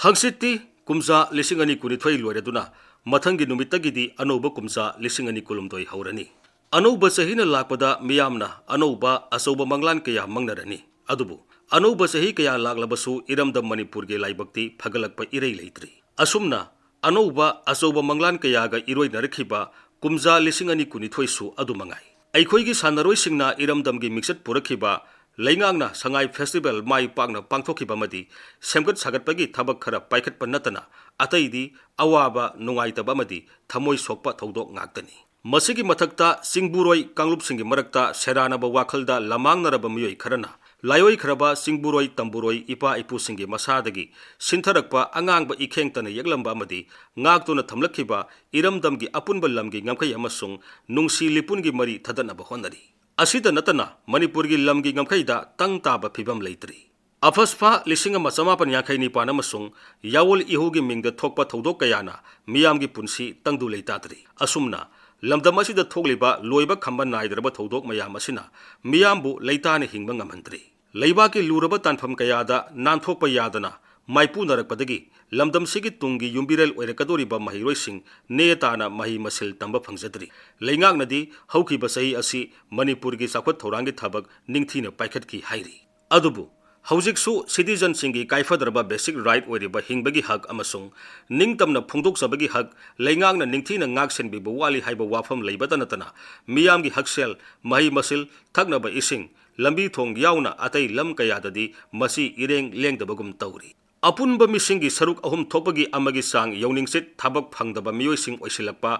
हंगसिटी कुमजा लिसिंग अनि कुनिथोई लोरेदुना मथंगी नुमित्तगिदी अनौब कुमजा लिसिंग अनि कुलुमदोई हौरनी अनौब सहीना लाकपदा मियामना अनौब असौब मंगलान कया मंगनरनी अदुबु अनौब सही कया लाकलबसु इरमदम मणिपुर के लाइबक्ति फगलकप इरई लेत्री असुमना अनौब असौब मंगलान कयागा इरोई नरखिबा कुमजा लिसिंग अनि कुनिथोई अदु मंगाई अखोईगी सानरोइसिंगना इरमदमगी मिक्सट पुरखिबा लेंगांगना संगाई फेस्टिवल माई पाकना पांथोखिबमदी सेमगत सागतपगी थबक खरा पाइखटप नतना अतैदी अवाबा नुंगाइतबमदी थमोई सोकपा थौदोक ngaktani मसिगी मथक्ता सिंगबुरोई कांगलुपसिंगी मरक्ता सेरानब वाखलदा लमांगनरब मियोई खरना लायोई खरबा सिंगबुरोई तंबुरोई इपा इपुसिंगी मसादगी सिंथरकपा अंगांगब इखेंगतना यगलंबा अमदी ngaktuna थमलखिबा इरमदमगी अपुनब लमगी ngमखै अमसुंग नुंगसी लिपुनगी मरी थदनब होनरी असिदा नतना मणिपुर की लमगी ngमखैदा तंग ताब फिबम लेत्री अफस्फा लिसिंग मचमापन यांखै निपान अमसुंग यावोल इहुगी मिंगद थोकपा थौदोक कयाना मियामगी पुंसी तंगदु लेताद्री असुमना लमदम असिदा थोकलिबा लोइबा खंबा नाइदरबा थौदोक मयाम असिना मियामबु लेताने हिंगबा ngमहंद्री लेबाकी लुरबा तानफम कयादा नानथोकपा यादना माइपुनरकपदगी लमदम सिगी तुंगी युम्बिरेल ओइरकदोरिबा महिरोइसिंग नेताना मही मसिल तंबा फंगजद्री लेंगांगनदी हौखिबा सही असि मणिपुर की साखवत थौरांगी थबक निंगथीना पाइखटकी हाइरी अदुबु हौजिकसु सिटीजन सिंगी काइफदरबा बेसिक राइट ओइरिबा हिंगबगी हक अमसुंग निंगतमना फोंदोकसबगी हक लेंगांगना निंगथीना ngaksenbiba wali haiba wafam leibata natana मियामगी हकसेल मही मसिल थकनबा इसिंग लंबी थोंग याउना अतै लम कयाददी मसी इरेंग लेंगदबगुम तौरी अपुनब मिसिंगी सरुक अहुम थोपगी अमगी सांग यौनिंगसित थबक फंगदबा मियोइसिंग ओइसिलकपा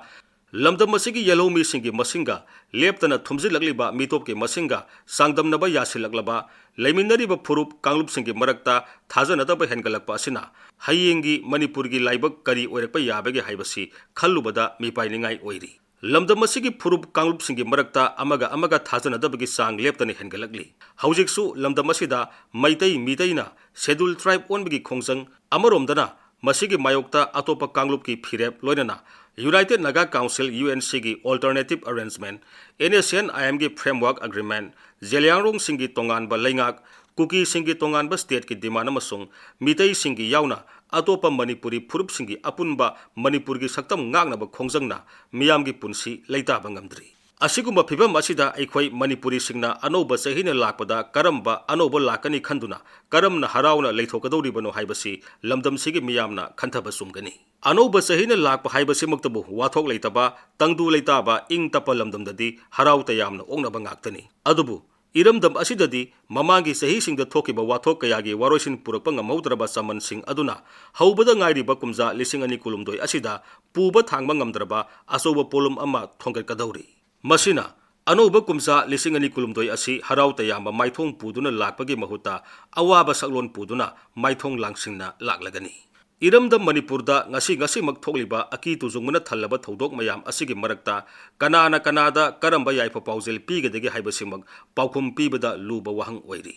लमदम मसिगी येलो मिसिंगी मसिंगा लेप्तना थुमजिलकलिबा मितोपके मसिंगा सांगदमनबा यासिलकलबा लेमिनरिबा फुरुप कांगलुपसिंगी मरक्ता थाजनदबा हेनगलकपा असिना हयेंगी मणिपुरगी लाइबक करी ओइरकपा याबगे हाइबसी खल्लुबदा मिपाइनिंगाई ओइरी लमदम मसिगी फुरुप कांगलुपसिंगी मरक्ता अमगा थाजनदबगी सांग लेप्तने हेनगलकली हौजिकसु लमदम मसिदा मैतै मितैना शेड्यूल ट्राइब ओनबगी खोंजंग अमरोमदना मसिगी मायोक्ता अतोपा कांगलुप की फिरेप लोइनना यूनाइटेड नागा काउंसिल यूएनसी की ऑल्टरनेटिव अरेंजमेंट NACN-IM की फ्रेमवर्क अग्रीमेंट जेलियांगरोंग सिंगी तोंगानबा लेंगाक कुकी सिंगी तोंगानबा स्टेट की डिमांड अमसुंग मितै सिंगी याउना अतोपा मणिपुरी फुरुप सिंगी अपुनबा मणिपुर की सक्तम ngagnaba खोंजंगना मियामगी पुंसी लेताबा ngamdri असिगुम्बा फिबम असिदा अखोई मणिपुरी सिंगना अनौब सहीना लाकपदा करम्बा अनौब लाकनी खंदुना करमना हराउना लेथोकदौरिबनो हाइबसी लमदम सिगी मियामना खंथबा सुमगनी अनौब सहीना लाकपा हाइबसी मक्तबु वाथोक लेतबा तंगदु लेताबा इंग तप लमदमददी हराउ तयामना ओंगनबा ngaktani अदुबु इरमदम असिददी ममांगी सही सिंग थोकिबा वाथोक कयागी वारोइसिन पुरकपा ngamaudraba समन सिंग अदुना हौबदा ngairiba कुमजा लिसिंग अनि कुलुमदोई असिदा पुबा थांगबा ngamdraba असौबा पोलुम अमा थोंगकदौरी मसिना अनौब कुमजा लिसिंग अनि कुलुमदोई असि हराउ तयाम माइथोंग पुदुना लाकपगी महुता अवाबा सकलोन पुदुना माइथोंग लांगसिंगना लाकलगनी इरमदम मणिपुरदा ngasi मक थोकलिबा अकी तुजुंगना थल्लबा थौदोक मयाम असिगी मरक्ता कनाना कनादा करंबा याइफा पाउजेल पीगदगी हाइबसिमक पाउखुम पीबदा लुबा वहंग ओइरी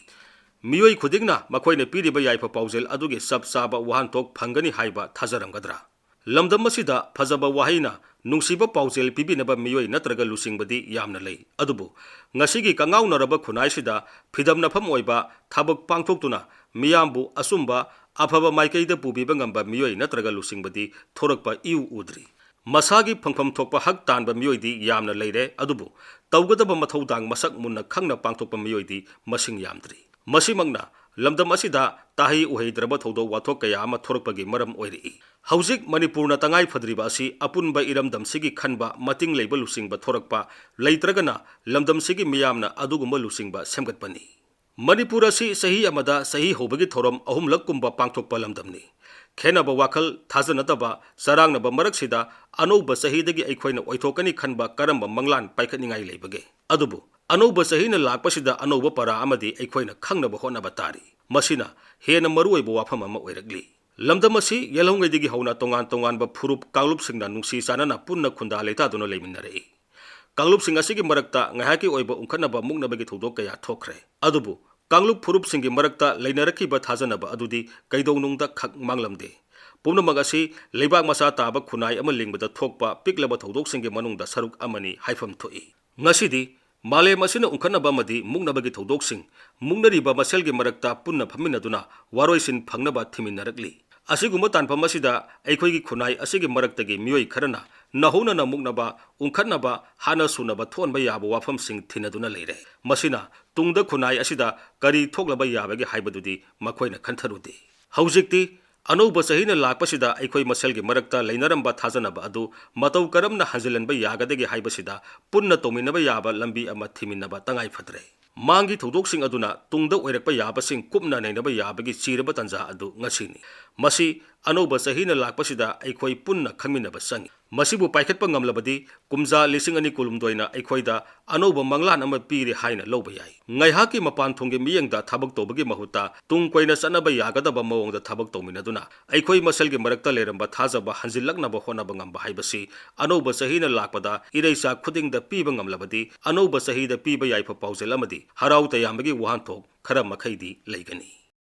मियोई खुदिंगना मखोइने पीरिबा याइफा पाउजेल अदुगे सब साबा वहानथोक फंगनी हाइबा थाजरंगदरा लमदम मसिदा फजबा वाहैना नुंसीबा पाउजेल पीबिनबा मियोई नत्रगा लुसिंगबदी यामना लई अदुबु ngasiगी कंगाउनरबा खुनाइसिदा फिदमनफम ओइबा थाबक पांथोक्तुना मियामबु असुंबा अफबा माइकैदा पुबीबा ngamba मियोई नत्रगा लुसिंगबदी थोरकपा इउ उद्री मसागी फंगफम थोकपा हक तानबा मियोइदी यामना लैरे अदुबु तौगदबा मथौदांग मसक मुन्ना खंगना पांथोकपा मियोइदी मसिंग यामद्री मसिमंगना लमदम असिदा ताही उहैद्रबा थौदो वाथोक कया अमा थोरकपगी मरम ओइरी हौजिक मणिपुरना तंगाई फद्रिबा असि अपुनबा इरमदम सिगी खनबा मतिंग लेबा लुसिंगबा थोरकपा लैत्रगना लमदम सिगी मियामना अदुगुम्बा लुसिंगबा सेमगतपनी मणिपुर असि सही अमदा सही होबगी थोरम अहुमलककुम्बा पांथोकपा लमदमनी खेनबा वाखल थाजनदबा सरांगनबा मरकसिदा अनौब सहीदगी अखोइना ओइथोकनी खनबा करंबा मंगलान पाइखतनिंगाई लेबगे अदुबु अनौब सहीना लाकपसिदा अनौब परा अमदी अखोइना खंगनबा होनबा तारी मसिना हेना मरुओइबा वाफम अमा ओइरगली लमदम असि येलौंगैदगी हौना तोंगान तोंगानबा फुरुप कांगलुपसिंगना नुंसी चानना पुन्ना खुंदा लेतादुना लेमिनरई कांगलुपसिंग असिगी मरक्ता ngaihaki ओइबा उंखनबा मुक्नबगी थौदोक कया थोखरे अदुबु कांगलुप फुरुपसिंगी मरक्ता लैनरखिबा थाजनबा अदुदी कैदौनुंगदा खक मांगलमदे पुनमक असि लेबाक मसा ताबा खुनाई अमा लिंगबदा थोकपा पिकलबा थौदोकसिंगी मनुंगदा सरुक अमनी हाइफम थोई ngасidi मालेम असिना उंखनबा मदी मुक्नबगी थौदोकसिंग मुक्नरिबा मसेलगी मरक्ता पुन्ना फमिनदुना वारोइसिन फंगनबा थिमिनरकली ꯑꯁꯤꯒꯨꯝꯕ ꯇꯥꯟꯐꯝ ꯑꯁꯤꯗ ꯑꯩꯈꯣꯏꯒꯤ ꯈꯨꯟꯅꯥꯏ ꯑꯁꯤꯒꯤ ꯃꯔꯛꯇꯒꯤ ꯃꯤꯑꯣꯏ ꯈꯔꯅ ꯅꯍꯧꯅꯅ ꯃꯨꯛꯅꯕ ꯎꯪꯈꯠꯅꯕ ꯍꯥꯟꯅ ꯁꯨꯅꯕ ꯊꯣꯛꯍꯟꯕ ꯌꯥꯕ ꯋꯥꯐꯝꯁꯤꯡ ꯊꯤꯅꯗꯨꯅ ꯂꯩꯔꯦ ꯃꯁꯤꯅ ꯇꯨꯡꯗ ꯈꯨꯟꯅꯥꯏ ꯑꯁꯤꯗ ꯀꯔꯤ ꯊꯣꯛꯂꯕ ꯌꯥꯕꯒꯦ ꯍꯥꯏꯕꯗꯨꯗꯤ ꯃꯈꯣꯏꯅ ꯈꯟꯊꯔꯨꯗꯦ ꯍꯧꯖꯤꯛꯇꯤ ꯑꯅꯧꯕ ꯆꯍꯤꯅ ꯂꯥꯛꯄꯁꯤꯗ ꯑꯩꯈꯣꯏ ꯃꯁꯦꯜꯒꯤ ꯃꯔꯛꯇ ꯂꯩꯅꯔꯝꯕ ꯊꯥꯖꯅꯕ ꯑꯗꯨ ꯃꯇꯧ ꯀꯔꯝꯅ ꯍꯟꯖꯤꯜꯍꯟꯕ ꯌꯥꯒꯗꯒꯦ ꯍꯥꯏꯕꯁꯤꯗ ꯄꯨꯟꯅ ꯇꯧꯃꯤꯟꯅꯕ ꯌꯥꯕ ꯂꯝꯕꯤ ꯑꯃ ꯊꯤꯃꯤꯟꯅꯕ ꯇꯉꯥꯏ ꯐꯗ꯭ꯔꯦ ꯃꯥꯡꯒꯤ ꯊꯧꯗꯣꯛꯁꯤꯡ ꯑꯗꯨꯅ ꯇꯨꯡꯗ ꯑꯣꯏꯔꯛꯄ ꯌꯥꯕꯁꯤꯡ ꯀꯨꯞꯅ ꯅꯩꯅꯕ ꯌꯥꯕꯒꯤ ꯆꯤꯔꯕ ꯇꯥꯟꯖꯥ ꯑꯗꯨ ꯉꯁꯤꯅꯤ ꯃꯁꯤ ꯑꯅꯧꯕ ꯆꯍꯤꯅ ꯂꯥꯛꯄꯁꯤꯗ ꯑꯩꯈꯣꯏ ꯄꯨꯟꯅ ꯈꯪꯃꯤꯟꯅꯕ ꯆꯪꯏ ꯃꯁꯤꯕꯨ ꯄꯥꯏꯈꯠꯄ ꯉꯝꯂꯕꯗꯤ ꯀꯨꯝꯖꯥ 2022ꯅ ꯑꯩꯈꯣꯏꯗ ꯑꯅꯧꯕ ꯃꯪꯂꯥꯟ ꯑꯃ ꯄꯤꯔꯦ ꯍꯥꯏꯅ ꯂꯧꯕ ꯌꯥꯏ ꯉꯥꯏꯍꯥꯛꯀꯤ ꯃꯄꯥꯟ ꯊꯣꯡꯒꯤ ꯃꯤꯠꯌꯦꯡꯗ ꯊꯕꯛ ꯇꯧꯕꯒꯤ ꯃꯍꯨꯠꯇ ꯇꯨꯡ ꯀꯣꯏꯅ ꯆꯠꯅꯕ ꯌꯥꯒꯗꯕ ꯃꯑꯣꯡꯗ ꯊꯕꯛ ꯇꯧꯃꯤꯟꯅꯗꯨꯅ ꯑꯩꯈꯣꯏ ꯃꯁꯦꯜꯒꯤ ꯃꯔꯛꯇ ꯂꯩꯔꯝꯕ ꯊꯥꯖꯕ ꯍꯟꯖꯤꯜꯂꯛꯅꯕ ꯍꯣꯠꯅꯕ ꯉꯝꯕ ꯍꯥꯏꯕꯁꯤ ꯑꯅꯧꯕ ꯆꯍꯤꯅ ꯂꯥꯛꯄꯗ ꯏꯔꯩꯆꯥ ꯈꯨꯗꯤꯡꯗ ꯄꯤꯕ ꯉꯝꯂꯕꯗꯤ ꯑꯅꯧꯕ ꯆꯍꯤꯗ ꯄꯤꯕ ꯌꯥꯏꯐ ꯄꯥꯎꯖꯦꯜ ꯑꯃꯗꯤ ꯍꯔꯥꯎ ꯇꯌꯥꯝꯕꯒꯤ ꯋꯥꯍꯟꯊꯣꯛ ꯈꯔ ꯃꯈꯩꯗꯤ ꯂꯩꯒꯅꯤ